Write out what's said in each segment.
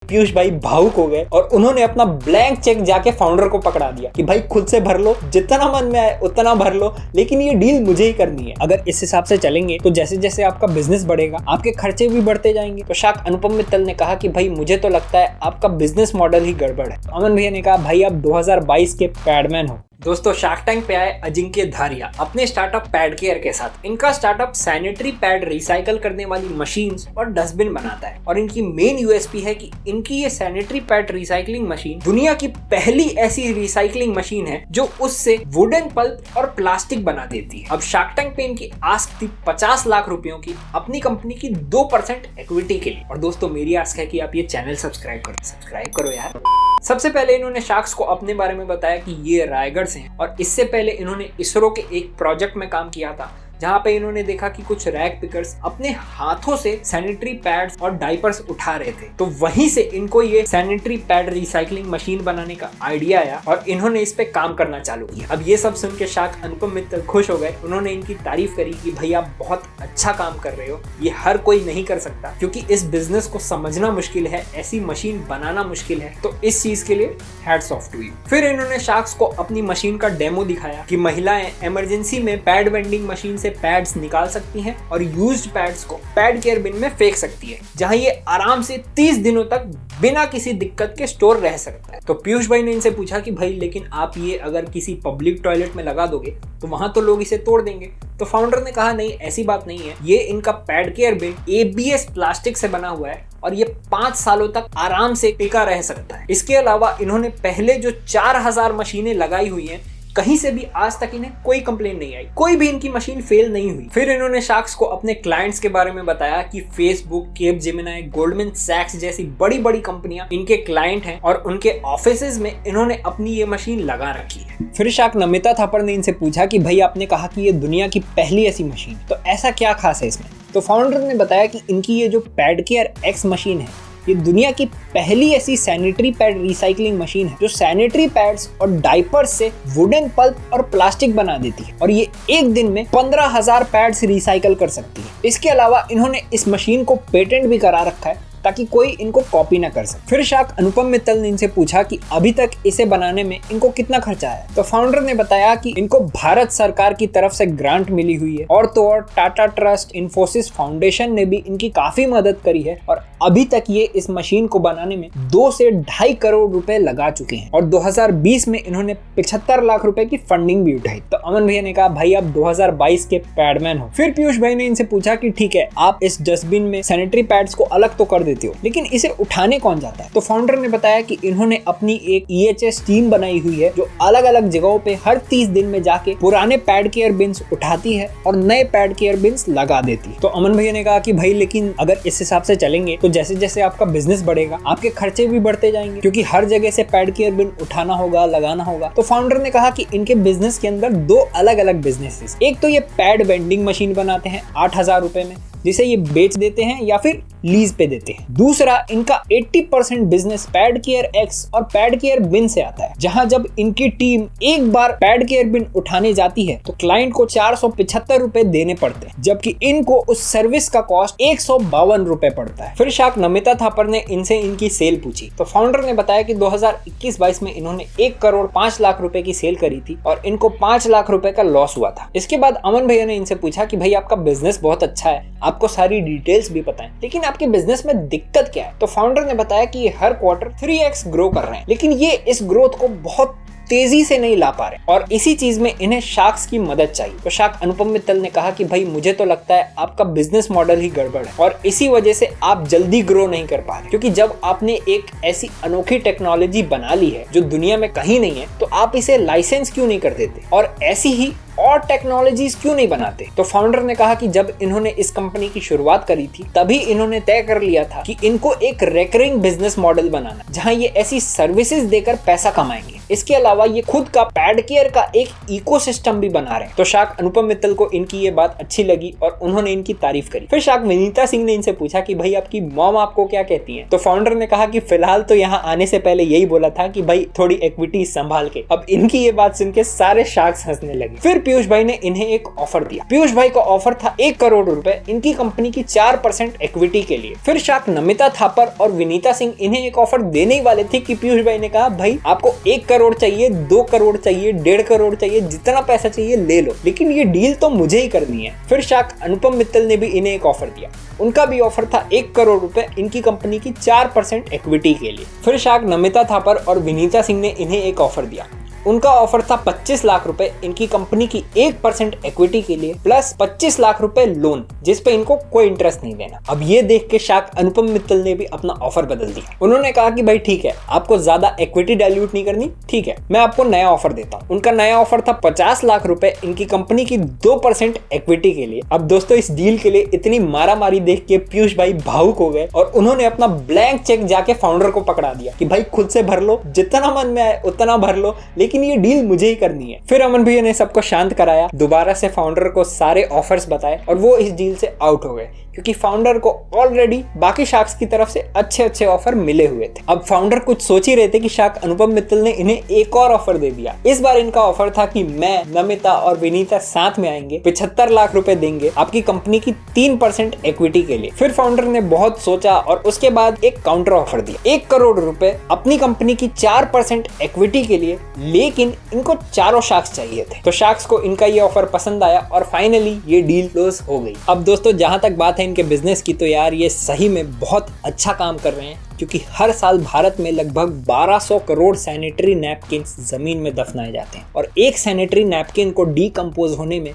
पीयूष भाई भावुक हो गए और उन्होंने अपना ब्लैंक चेक जाके फाउंडर को पकड़ा दिया कि भाई खुद से भर लो, जितना मन में आए उतना भर लो, लेकिन ये डील मुझे ही करनी है। अगर इस हिसाब से चलेंगे तो जैसे जैसे आपका बिजनेस बढ़ेगा आपके खर्चे भी बढ़ते जाएंगे। तो शाक अनुपम मित्तल ने कहा कि भाई मुझे तो लगता है आपका बिजनेस मॉडल ही गड़बड़ है। अमन भैया ने कहा भाई आप 2022 के पैडमैन हो। दोस्तों शार्क टैंक पे आए अजिंक्य धारिया अपने स्टार्टअप पैड केयर के साथ। इनका स्टार्टअप सैनिटरी पैड रिसाइकल करने वाली मशीन्स और डस्टबिन बनाता है और इनकी मेन यूएसपी है कि इनकी ये सैनिटरी पैड रिसाइकलिंग मशीन दुनिया की पहली ऐसी रिसाइकलिंग मशीन है जो उससे वुडन पल्प और प्लास्टिक बना देती है। अब शार्क टैंक पे इनकी आस्क थी 50 लाख रुपयों की अपनी कंपनी की 2% इक्विटी के लिए। और दोस्तों मेरी आस्क है कि आप ये चैनल सब्सक्राइब करो यार। सबसे पहले इन्होंने शार्क्स को अपने बारे में बताया कि ये रायगढ़ से हैं और इससे पहले इन्होंने इसरो के एक प्रोजेक्ट में काम किया था जहां पे इन्होंने देखा कि कुछ रैग पिकर्स अपने हाथों से सैनिटरी पैड्स और डाइपर्स उठा रहे थे। तो वहीं से इनको ये सैनिटरी पैड रिसाइकलिंग मशीन बनाने का आइडिया आया और इन्होंने इस पे काम करना चालू किया। अब ये सब सुन के शाक अनुपम मित्तल खुश हो गए। उन्होंने इनकी तारीफ करी कि भाई आप बहुत अच्छा काम कर रहे हो, ये हर कोई नहीं कर सकता क्योंकि इस बिजनेस को समझना मुश्किल है, ऐसी मशीन बनाना मुश्किल है, तो इस चीज के लिए हैट्स ऑफ टू यू। फिर इन्होंने शार्क्स को अपनी मशीन का डेमो दिखाया कि महिलाएं इमरजेंसी में पैड वेंडिंग मशीन से पैड्स निकाल सकती हैं और यूज्ड पैड्स को पैड केयर बिन में फेंक सकती है, जहां ये आराम से 30 दिनों तक बिना किसी दिक्कत के स्टोर रह सकता है। तो पीयूष भाई ने इनसे पूछा कि भाई लेकिन आप ये अगर किसी पब्लिक टॉयलेट में लगा दोगे तो वहां तो लोग इसे तोड़ देंगे। तो फाउंडर ने कहा नहीं ऐसी बात नहीं है, ये इनका पैड केयर बिन ABS प्लास्टिक से बना हुआ है और ये 5 सालों तक आराम से टिका रह सकता है। इसके अलावा इन्होंने पहले जो 4000 मशीनें लगाई हुई हैं कहीं से भी आज तक इन्हें कोई कंप्लेन नहीं आई, कोई भी इनकी मशीन फेल नहीं हुई। फिर इन्होंने शार्क्स को अपने क्लाइंट्स के बारे में बताया कि फेसबुक, कैपजेमिनी, गोल्डमैन सैक्स जैसी बड़ी बड़ी कंपनियां इनके क्लाइंट हैं और उनके ऑफिसेज में इन्होंने अपनी ये मशीन लगा रखी है। फिर शाक नमिता थापर ने इनसे पूछा कि भाई आपने कहा कि ये दुनिया की पहली ऐसी मशीन, तो ऐसा क्या खास है इसमें? तो फाउंडर ने बताया कि इनकी ये जो पैड केयर X मशीन है ये दुनिया की पहली ऐसी सैनिटरी पैड रिसाइकलिंग मशीन है जो सैनिटरी पैड्स और डाइपर्स से वुडन पल्प और प्लास्टिक बना देती है और ये एक दिन में 15,000 पैड्स रिसाइकल कर सकती है। इसके अलावा इन्होंने इस मशीन को पेटेंट भी करा रखा है ताकि कोई इनको कॉपी ना कर सके। फिर शाक अनुपम मित्तल ने इनसे पूछा कि अभी तक इसे बनाने में इनको कितना खर्चा आया। तो फाउंडर ने बताया कि इनको भारत सरकार की तरफ से ग्रांट मिली हुई है और तो और टाटा ट्रस्ट, इन्फोसिस फाउंडेशन ने भी इनकी काफी मदद करी है और अभी तक ये इस मशीन को बनाने में 2 से 2.5 करोड़ रुपए लगा चुके हैं और 2020 में इन्होंने 75 लाख रुपए की फंडिंग भी उठाई। तो अमन भैया ने कहा भाई आप 2022 के पैडमैन हो। फिर पीयूष भाई ने इनसे पूछा कि ठीक है आप इस डस्टबिन में सैनिटरी पैड्स को अलग तो कर देते हो लेकिन इसे उठाने कौन जाता है? तो फाउंडर ने बताया कि इन्होंने अपनी एक EHS टीम बनाई हुई है जो अलग अलग जगहों पे हर 30 दिन में जाके पुराने पैड केयर बिन्स उठाती है और नए पैड केयर बिन्स लगा देती है। तो अमन भैया ने कहा कि भाई लेकिन अगर इस हिसाब से चलेंगे तो जैसे जैसे आपका बिजनेस बढ़ेगा आपके खर्चे भी बढ़ते जाएंगे क्योंकि हर जगह से पैड केयर बिन उठाना होगा, लगाना होगा। तो फाउंडर ने कहा कि इनके बिजनेस के अंदर 2 अलग अलग बिजनेसेस, एक तो ये पैड वेंडिंग मशीन बनाते हैं 8,000 रुपए में जिसे ये बेच देते हैं या फिर लीज पे देते हैं। दूसरा इनका 80% बिजनेस पैड केयर X और पैड केयर बिन से आता है जहां जब इनकी टीम एक बार पैड केयर बिन उठाने जाती है तो क्लाइंट को 475 रुपए देने पड़ते हैं जबकि इनको उस सर्विस का कॉस्ट 152 रुपए पड़ता है। फिर शाक नमिता थापर ने इनसे इनकी सेल पूछी तो फाउंडर ने बताया कि 2021-22 में इन्होंने 1 करोड़ 5 लाख रुपए की सेल करी थी और इनको 5 लाख रुपए का लॉस हुआ था। इसके बाद अमन भैया ने इनसे पूछा कि भाई आपका बिजनेस बहुत अच्छा है, आपको सारी डिटेल्स भी पता है, लेकिन आपके बिजनेस में दिक्कत क्या है? तो फाउंडर ने बताया कि ये हर क्वार्टर 3x ग्रो कर रहे हैं लेकिन ये इस ग्रोथ को बहुत तेजी से नहीं ला पा रहे और इसी चीज में इन्हें शार्क्स की मदद चाहिए। तो शाक अनुपम मित्तल ने कहा कि भाई मुझे तो लगता है आपका बिजनेस मॉडल ही गड़बड़ है और इसी वजह से आप जल्दी ग्रो नहीं कर पा रहे क्योंकि जब आपने एक ऐसी अनोखी टेक्नोलॉजी बना ली है जो दुनिया में कहीं नहीं है तो आप इसे लाइसेंस क्यों नहीं कर देते और ऐसी ही और टेक्नोलॉजीज क्यों नहीं बनाते? तो फाउंडर ने कहा कि जब इन्होंने इस कंपनी की शुरुआत करी थी तभी इन्होंने तय कर लिया था कि इनको एक रेकरिंग बिजनेस मॉडल बनाना जहां ये ऐसी सर्विसेज देकर पैसा कमाएंगे इसके अलावा ये खुद का पैड केयर का एक इकोसिस्टम भी बना रहे हैं। तो शार्क अनुपम मित्तल को इनकी ये बात अच्छी लगी और उन्होंने इनकी तारीफ करी। फिर शार्क विनीता सिंह ने इनसे पूछा कि भाई आपकी मॉम आपको क्या कहती है। तो फाउंडर ने कहा कि फिलहाल तो यहाँ आने से पहले यही बोला था कि भाई थोड़ी इक्विटी संभाल के। अब इनकी ये बात सुन के सारे शार्क्स हंसने लगे। फिर पीयूष भाई ने इन्हें एक ऑफर दिया। पीयूष भाई का ऑफर था 1 करोड़ रुपए इनकी कंपनी की 4% इक्विटी के लिए। फिर शार्क नमिता थापर और विनीता सिंह इन्हें एक ऑफर देने ही वाले थे कि पीयूष भाई ने कहा भाई आपको 1 करोड़ चाहिए, 2 करोड़ चाहिए, 1.5 करोड़ चाहिए, जितना पैसा चाहिए ले लो, लेकिन ये डील तो मुझे ही करनी है। फिर शार्क अनुपम मित्तल ने भी इन्हें एक ऑफर दिया। उनका भी ऑफर था 1 करोड़ रुपए इनकी कंपनी की 4% इक्विटी के लिए। फिर शार्क नमिता थापर और विनीता सिंह ने इन्हें एक ऑफर दिया। उनका ऑफर था 25 लाख रुपए इनकी कंपनी की 1% इक्विटी के लिए प्लस 25 लाख रुपए लोन, जिस पे इनको कोई इंटरेस्ट नहीं देना। अब ये देख के शार्क अनुपम मित्तल ने भी अपना ऑफर बदल दिया। उन्होंने कहा कि भाई ठीक है, आपको ज्यादा इक्विटी डाइल्यूट नहीं करनी, ठीक है, मैं आपको नया ऑफर देता हूँ। उनका नया ऑफर था 50 लाख रुपए इनकी कंपनी की 2% इक्विटी के लिए। अब दोस्तों इस डील के लिए इतनी मारामारी देख के पीयूष भाई भावुक हो गए और उन्होंने अपना ब्लैंक चेक जाके फाउंडर को पकड़ा दिया कि भाई खुद से भर लो, जितना मन में आए उतना भर लो, लेकिन ये डील मुझे ही करनी है। फिर अमन भैया ने सबको शांत कराया, दोबारा से फाउंडर को सारे ऑफर्स बताए और वो इस डील से आउट हो गए क्योंकि फाउंडर को ऑलरेडी बाकी शार्क्स की तरफ से अच्छे ऑफर मिले हुए थे। अब फाउंडर कुछ सोच ही रहे थे कि शार्क अनुपम मित्तल ने इन्हें एक और ऑफर दे दिया। इस बार इनका ऑफर था कि मैं, नमिता और विनीता साथ में आएंगे, 75 लाख रुपए देंगे आपकी कंपनी की 3% इक्विटी के लिए। फिर फाउंडर ने बहुत सोचा और उसके बाद एक काउंटर ऑफर दिया, 1 करोड़ रुपए अपनी कंपनी की 4% इक्विटी के लिए, लेकिन इनको चारों शार्क्स चाहिए थे। तो शार्क्स को इनका ये ऑफर पसंद आया और फाइनली ये डील क्लोज हो गई। अब दोस्तों जहां तक बात है इनके बिजनेस की, तो यार ये सही में बहुत अच्छा काम कर रहे हैं क्योंकि हर साल भारत में लगभग 1200 करोड़ सैनिटरी नैपकिन जमीन में दफनाए जाते हैं और एक सैनिटरी नैपकिन को डीकंपोज होने में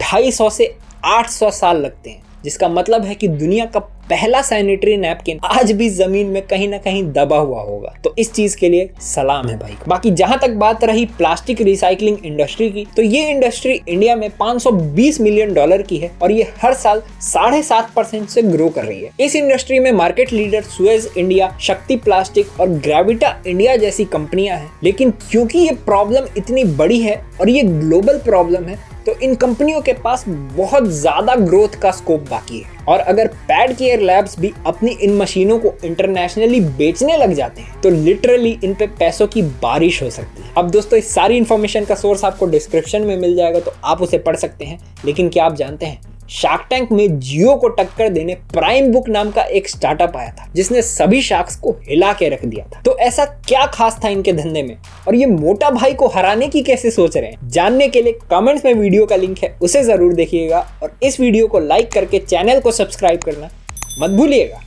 250 से 800 साल लगते हैं, जिसका मतलब है कि दुनिया का पहला सैनिटरी नैपकिन आज भी जमीन में कहीं ना कहीं दबा हुआ होगा। तो इस चीज के लिए सलाम है भाई। बाकी जहां तक बात रही प्लास्टिक रिसाइकलिंग इंडस्ट्री की, तो ये इंडस्ट्री इंडिया में $520 मिलियन की है और ये हर साल 7.5% से ग्रो कर रही है। इस इंडस्ट्री में मार्केट लीडर सुएज इंडिया, शक्ति प्लास्टिक और ग्रेविटा इंडिया जैसी कंपनियां हैं। लेकिन क्योंकि ये प्रॉब्लम इतनी बड़ी है और ये ग्लोबल प्रॉब्लम है, तो इन कंपनियों के पास बहुत ज्यादा ग्रोथ का स्कोप बाकी है। और अगर पैड केयर लैब्स भी अपनी इन मशीनों को इंटरनेशनली बेचने लग जाते हैं तो लिटरली इन पे पैसों की बारिश हो सकती है। अब दोस्तों इस सारी इंफॉर्मेशन का सोर्स आपको डिस्क्रिप्शन में मिल जाएगा, तो आप उसे पढ़ सकते हैं। लेकिन क्या आप जानते हैं, शार्क टैंक में जियो को टक्कर देने प्राइम बुक नाम का एक स्टार्टअप आया था जिसने सभी शार्क्स को हिला के रख दिया था। तो ऐसा क्या खास था इनके धंधे में और ये मोटा भाई को हराने की कैसे सोच रहे हैं, जानने के लिए कमेंट्स में वीडियो का लिंक है, उसे जरूर देखिएगा और इस वीडियो को लाइक करके चैनल को सब्सक्राइब करना मत भूलिएगा।